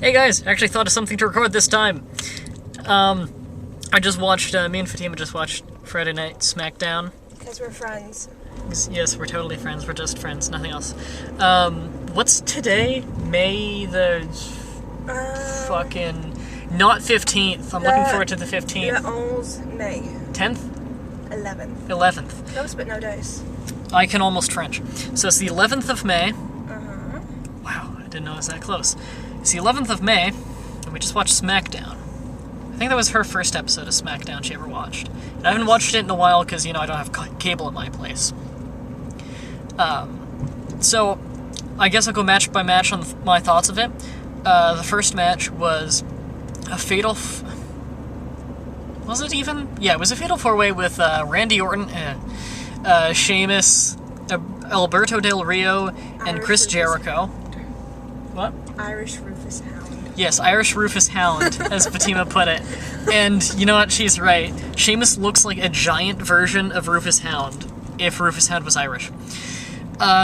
Hey guys, I actually thought of something to record this time. I just watched, me and Fatima just watched Friday Night SmackDown. Because we're friends. Yes, we're totally friends. We're just friends, nothing else. What's today? May the fucking... Not 15th. I'm looking forward to the 15th. The 11 May. 10th? 11th. 11th. Close, but no dice. I can almost French. So it's the 11th of May. Uh-huh. Wow, I didn't know it was that close. It's the 11th of May, and we just watched SmackDown. I think that was her first episode of SmackDown she ever watched. And I haven't watched it in a while because, you know, I don't have cable at my place. So, I guess I'll go match by match on my thoughts of it. The first match was a fatal... was it even? Yeah, it was a fatal four-way with Randy Orton, Sheamus, Alberto Del Rio, and Chris Jericho. What? Irish Rufus Hound. Yes, Irish Rufus Hound, as Fatima put it. And you know what? She's right. Sheamus looks like a giant version of Rufus Hound, if Rufus Hound was Irish.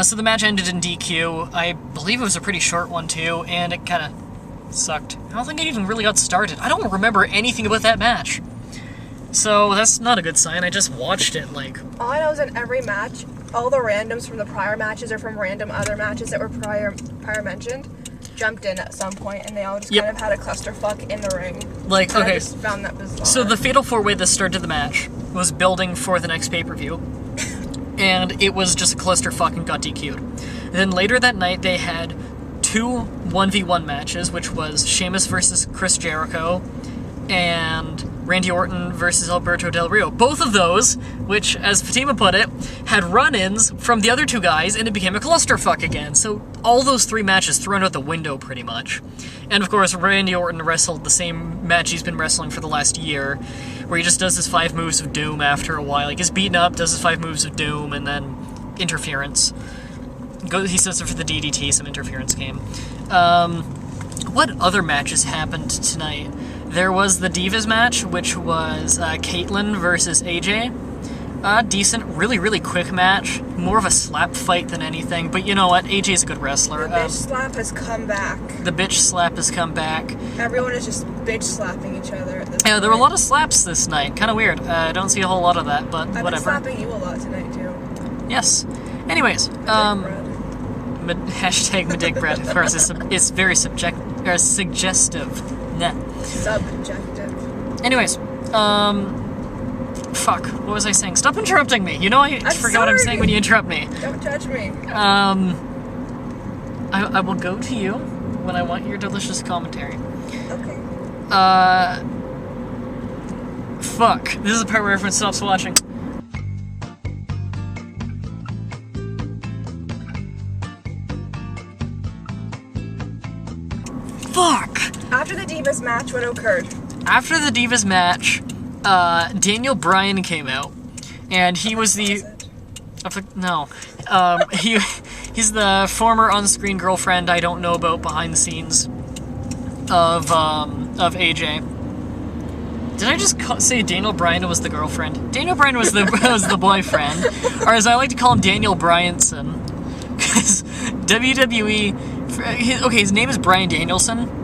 So the match ended in DQ. I believe it was a pretty short one, too, and it kind of sucked. I don't think it even really got started. I don't remember anything about that match. So that's not a good sign. I just watched it, like... All I know is in every match, all the randoms from the prior matches or from random other matches that were prior mentioned jumped in at some point, and they all just kind of had a clusterfuck in the ring. Like, and okay. I just found that bizarre. So the fatal four-way that started the match was building for the next pay-per-view, and it was just a clusterfuck and got DQ'd. And then later that night, they had two 1v1 matches, which was Sheamus versus Chris Jericho, and Randy Orton versus Alberto Del Rio. Both of those, which, as Fatima put it, had run-ins from the other two guys, and it became a clusterfuck again. So all those three matches thrown out the window, pretty much. And of course, Randy Orton wrestled the same match he's been wrestling for the last year, where he just does his 5 moves of doom after a while. He gets beaten up, does his 5 moves of doom, and then interference. He sets it for the DDT, some interference came. What other matches happened tonight? There was the Divas match, which was Caitlyn versus AJ. Decent, really, really quick match. More of a slap fight than anything, but you know what? AJ's a good wrestler. The bitch slap has come back. The bitch slap has come back. Everyone is just bitch slapping each other at this Yeah, point. there were a lot of slaps this night. Kind of weird. I don't see a whole lot of that, but I've whatever. I've been slapping you a lot tonight, too. Yes. Anyways, hashtag Mah-Dry-Bread. Of course, it's very suggestive. Nah. Subjective. Anyways, fuck, what was I saying? Stop interrupting me! You know I forget what I'm saying when you interrupt me. Don't judge me. I will go to you when I want your delicious commentary. Okay. Fuck. This is the part where everyone stops watching. Fuck! After the Divas match, what occurred? After the Divas match, Daniel Bryan came out, and he was the... No. He's the former on-screen girlfriend I don't know about behind the scenes of AJ. Did I just say Daniel Bryan was the girlfriend? Daniel Bryan was the was the boyfriend, or as I like to call him, Daniel Bryanson, because WWE. Okay, his name is Bryan Danielson,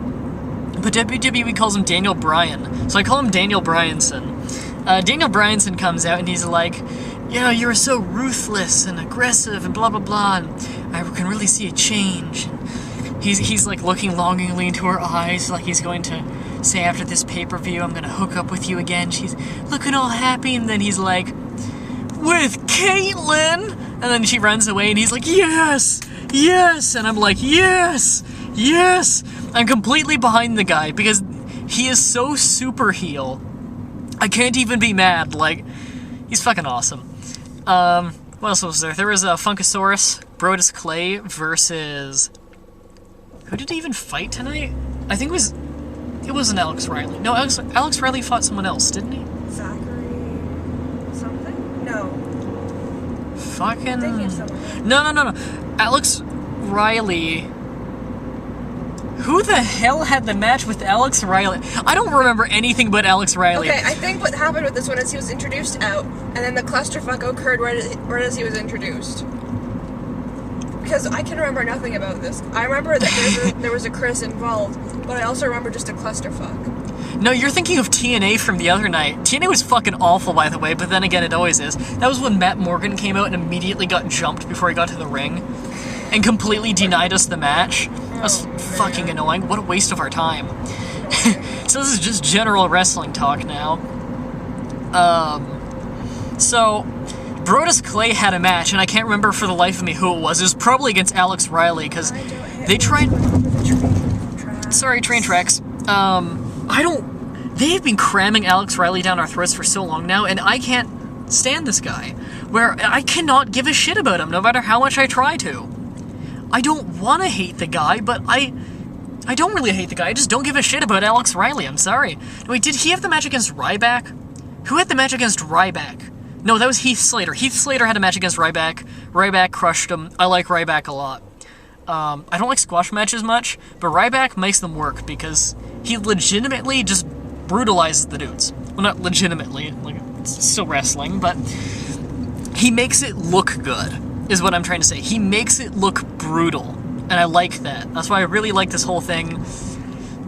but WWE calls him Daniel Bryan, so I call him Daniel Bryanson. Daniel Bryanson comes out and he's like, you know, you're so ruthless and aggressive and blah blah blah, and I can really see a change. He's like looking longingly into her eyes, like he's going to say after this pay-per-view, I'm gonna hook up with you again. She's looking all happy, and then he's like, with Caitlyn, and then she runs away, and he's like, yes, yes, and I'm like, yes, yes. I'm completely behind the guy because he is so super heel. I can't even be mad. Like, he's fucking awesome. What else was there? There was a Funkasaurus, Brodus Clay versus... Who did he even fight tonight? I think it wasn't Alex Riley. No, Alex Riley fought someone else, didn't he? Zachary... something? No. Fucking... I'm thinking of someone. No. Alex Riley... Who the hell had the match with Alex Riley? I don't remember anything but Alex Riley. Okay, I think what happened with this one is he was introduced out, and then the clusterfuck occurred right as he was introduced. because I can remember nothing about this. I remember that there was a Chris involved, but I also remember just a clusterfuck. No, you're thinking of TNA from the other night. TNA was fucking awful, by the way, but then again, it always is. That was when Matt Morgan came out and immediately got jumped before he got to the ring, and completely denied us the match. That was fucking annoying. What a waste of our time. So this is just general wrestling talk now. So Brodus Clay had a match, and I can't remember for the life of me who it was. It was probably against Alex Riley, because they tried... Sorry, train tracks. They've been cramming Alex Riley down our throats for so long now, and I can't stand this guy. Where I cannot give a shit about him, no matter how much I try to. I don't want to hate the guy, but I don't really hate the guy. I just don't give a shit about Alex Riley. I'm sorry. Wait, did he have the match against Ryback? Who had the match against Ryback? No, that was Heath Slater. Heath Slater had a match against Ryback. Ryback crushed him. I like Ryback a lot. I don't like squash matches much, but Ryback makes them work because he legitimately just brutalizes the dudes. Well, not legitimately. Like, it's still wrestling, but he makes it look good, is what I'm trying to say. He makes it look brutal, and I like that. That's why I really like this whole thing,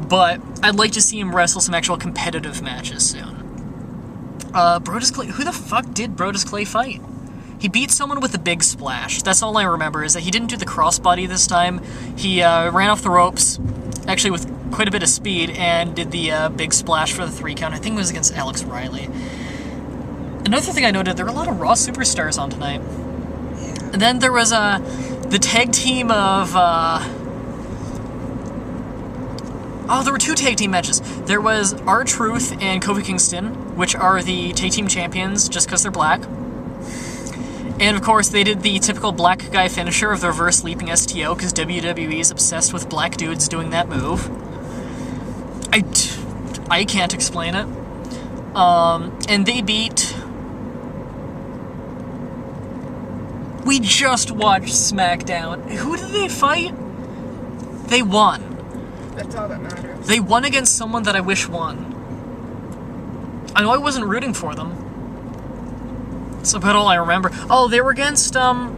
but I'd like to see him wrestle some actual competitive matches soon. Brodus Clay, who the fuck did Brodus Clay fight? He beat someone with a big splash. That's all I remember, is that he didn't do the crossbody this time. He ran off the ropes, actually with quite a bit of speed, and did the big splash for the 3 count. I think it was against Alex Riley. Another thing I noted, there were a lot of Raw superstars on tonight. And then there was the tag team of... Oh, there were 2 tag team matches. There was R-Truth and Kofi Kingston, which are the tag team champions just because they're black. And of course, they did the typical black guy finisher of the reverse leaping STO, because WWE is obsessed with black dudes doing that move. I can't explain it. And they beat... We just watched SmackDown. Who did they fight? They won. That's all that matters. They won against someone that I wish won. I know I wasn't rooting for them. That's about all I remember. Oh, they were against, No,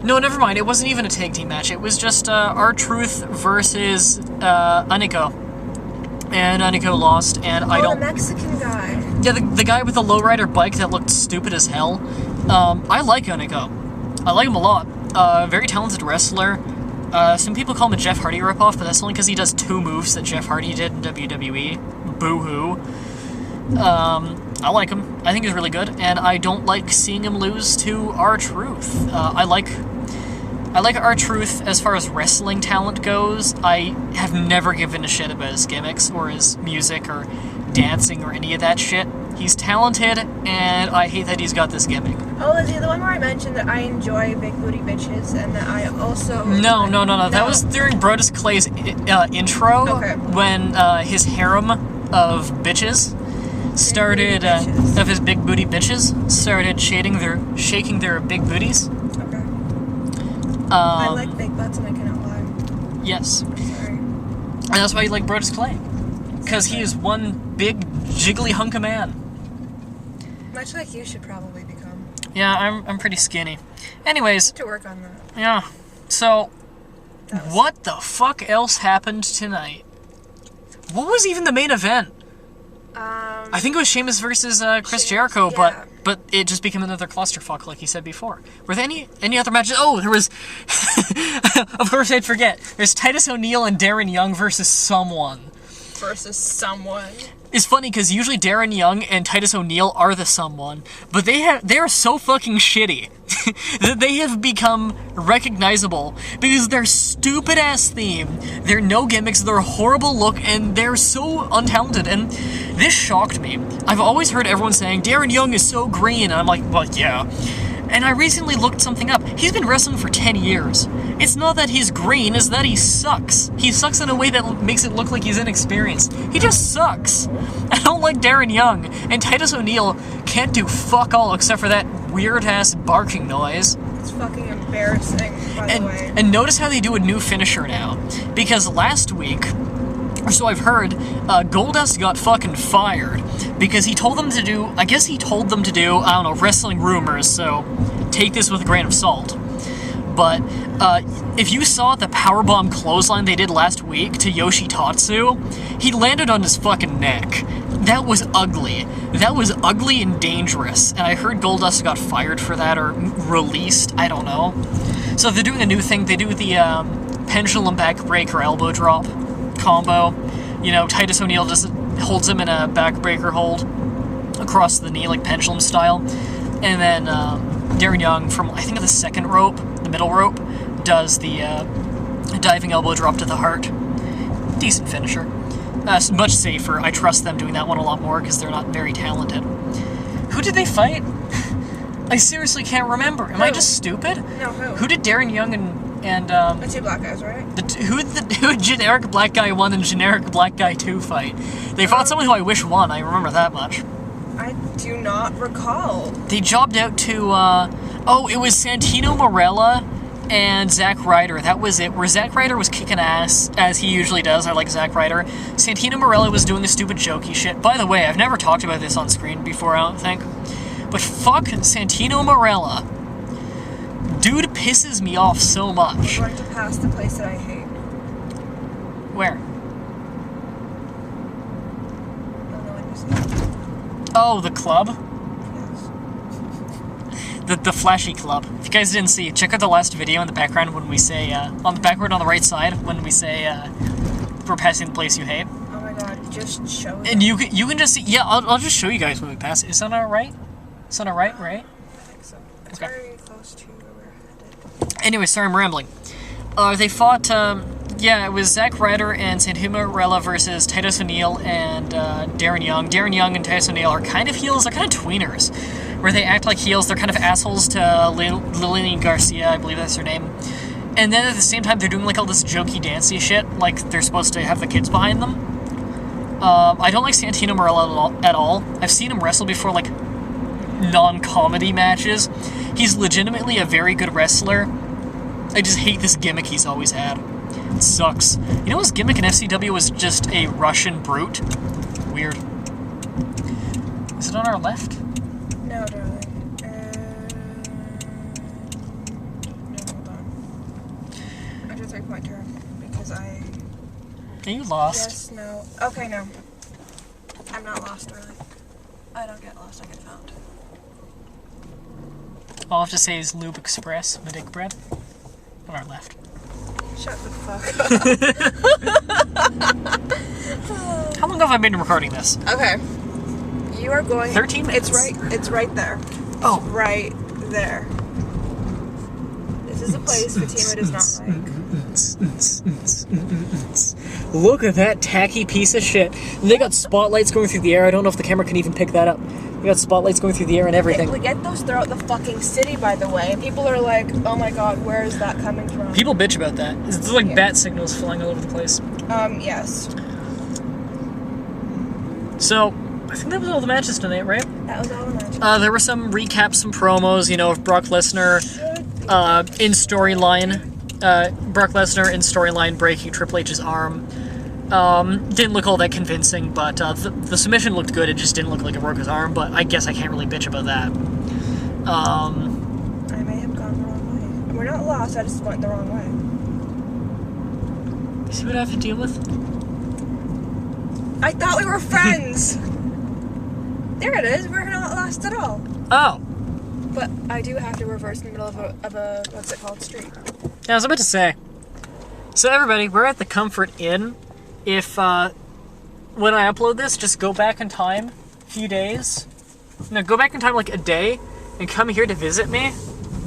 never mind. It wasn't even a tag team match. It was just, R-Truth versus, Aniko. And Aniko lost, and I don't... the Mexican guy. Yeah, the guy with the lowrider bike that looked stupid as hell. I like Aniko. I like him a lot. Very talented wrestler. Some people call him a Jeff Hardy ripoff, but that's only because he does 2 moves that Jeff Hardy did in WWE. Boo-hoo. I like him. I think he's really good, and I don't like seeing him lose to R-Truth. I like R-Truth as far as wrestling talent goes. I have never given a shit about his gimmicks, or his music, or dancing, or any of that shit. He's talented, and I hate that he's got this gimmick. Oh, is he the one where I mentioned that I enjoy big booty bitches, and that I also... No. That was during Brodus Clay's intro, okay. When his harem of bitches started, of his big booty bitches, started shaking their big booties. Okay. I like big butts, and I cannot lie. Yes. Sorry. And that's why you like Brodus Clay. Because he is one big, jiggly hunk of man. Much like you should probably become. Yeah, I'm pretty skinny. Anyways. To work on that. Yeah. So, what the fuck else happened tonight? What was even the main event? I think it was Sheamus versus Chris Jericho, yeah. but it just became another clusterfuck, like you said before. Were there any other matches? Oh, there was... Of course I'd forget. There's Titus O'Neil and Darren Young versus someone. It's funny because usually Darren Young and Titus O'Neil are the someone, but they are so fucking shitty that they have become recognizable because their stupid ass theme, their no gimmicks, their horrible look, and they're so untalented. And this shocked me. I've always heard everyone saying Darren Young is so green, and I'm like, well, yeah. And I recently looked something up. He's been wrestling for 10 years. It's not that he's green, it's that he sucks. He sucks in a way that makes it look like he's inexperienced. He just sucks. I don't like Darren Young, and Titus O'Neil can't do fuck all except for that weird-ass barking noise. It's fucking embarrassing, by the way. And notice how they do a new finisher now. Because last week, or so I've heard, Goldust got fucking fired because he told them to do, I don't know, wrestling rumors, so take this with a grain of salt. but if you saw the powerbomb clothesline they did last week to Yoshitatsu, he landed on his fucking neck. That was ugly. That was ugly and dangerous, and I heard Goldust got fired for that or released. I don't know. So they're doing a new thing. They do the pendulum backbreaker elbow drop combo. You know, Titus O'Neil just holds him in a backbreaker hold across the knee, like pendulum style. And then Darren Young from, I think, the second rope, the middle rope, does the diving elbow drop to the heart. Decent finisher. Much safer. I trust them doing that one a lot more because they're not very talented. Who did they fight? I seriously can't remember. Am I just stupid? No, who? Who did Darren Young and The two black guys, right? Who generic black guy 1 and generic black guy 2 fight? They fought someone who I wish won. I remember that much. I do not recall. They jobbed out to, it was Santino Marella and Zack Ryder. That was it, where Zack Ryder was kicking ass, as he usually does. I like Zack Ryder. Santino Marella was doing the stupid jokey shit. By the way, I've never talked about this on screen before, I don't think. But fuck Santino Marella. Dude pisses me off so much. I'm going to pass the place that I hate. Where? I don't know what you said. Oh, the club? Yes. The flashy club. If you guys didn't see, check out the last video in the background when we say, on the backward on the right side, when we say, we're passing the place you hate. Oh my god, just show it. And you can just see, yeah, I'll just show you guys when we pass it. Is that on our right? It's on our right? I think so. It's Okay. very close to where we're headed. Anyway, sorry, I'm rambling. They fought, it was Zack Ryder and Santino Marella versus Titus O'Neil and Darren Young. Darren Young and Titus O'Neil are kind of heels, they're kind of tweeners, where they act like heels, they're kind of assholes to Lillian Garcia, I believe that's her name. And then at the same time, they're doing like all this jokey, dancey shit, like they're supposed to have the kids behind them. I don't like Santino Marella at all. I've seen him wrestle before, like, non-comedy matches. He's legitimately a very good wrestler. I just hate this gimmick he's always had. It sucks. You know his gimmick in FCW was just a Russian brute? Weird. Is it on our left? No, darling. No, hold on. I did a 3-point turn because I... Are you lost? Yes, no. Okay, no. I'm not lost, really. I don't get lost, I get found. All I have to say is Lube Express, Mah-Dry-Bread. On our left. Shut the fuck up. How long have I been recording this? Okay. You are going... 13 minutes. It's right there. Oh. It's right there. This is a place Fatima does not like. Look at that tacky piece of shit. They got spotlights going through the air. I don't know if the camera can even pick that up. They got spotlights going through the air and everything. We get those throughout the fucking city, by the way. And people are like, oh my god, where is that coming from? People bitch about that. It's like bat signals flying all over the place. Yes. So, I think that was all the matches tonight, right? That was all the matches. There were some recaps, some promos, you know, of Brock Lesnar in storyline. Brock Lesnar in storyline breaking Triple H's arm. Didn't look all that convincing, but the submission looked good. It just didn't look like it broke his arm, but I guess I can't really bitch about that. I may have gone the wrong way. We're not lost, I just went the wrong way. See what I have to deal with? I thought we were friends! There it is, we're not lost at all. Oh. But I do have to reverse in the middle of a what's it called, street. Yeah, I was about to say. So everybody, we're at the Comfort Inn. If, when I upload this, just go back in time a few days. No, go back in time like a day and come here to visit me.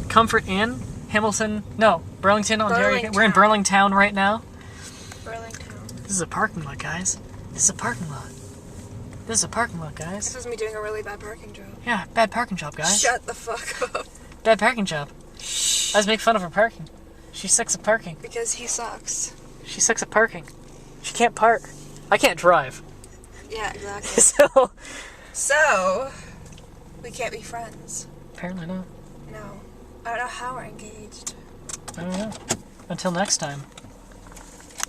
Comfort Inn, Hamilton, no, Burlington, Ontario. Burlington. We're in Burlington right now. Burlington. This is a parking lot, guys. This is a parking lot. This is a parking lot, guys. This is me doing a really bad parking job. Yeah, bad parking job, guys. Shut the fuck up. Bad parking job. Let's make fun of her parking. She sucks at parking. Because he sucks. She sucks at parking. She can't park. I can't drive. Yeah, exactly. So, we can't be friends. Apparently not. No. I don't know how we're engaged. I don't know. Until next time.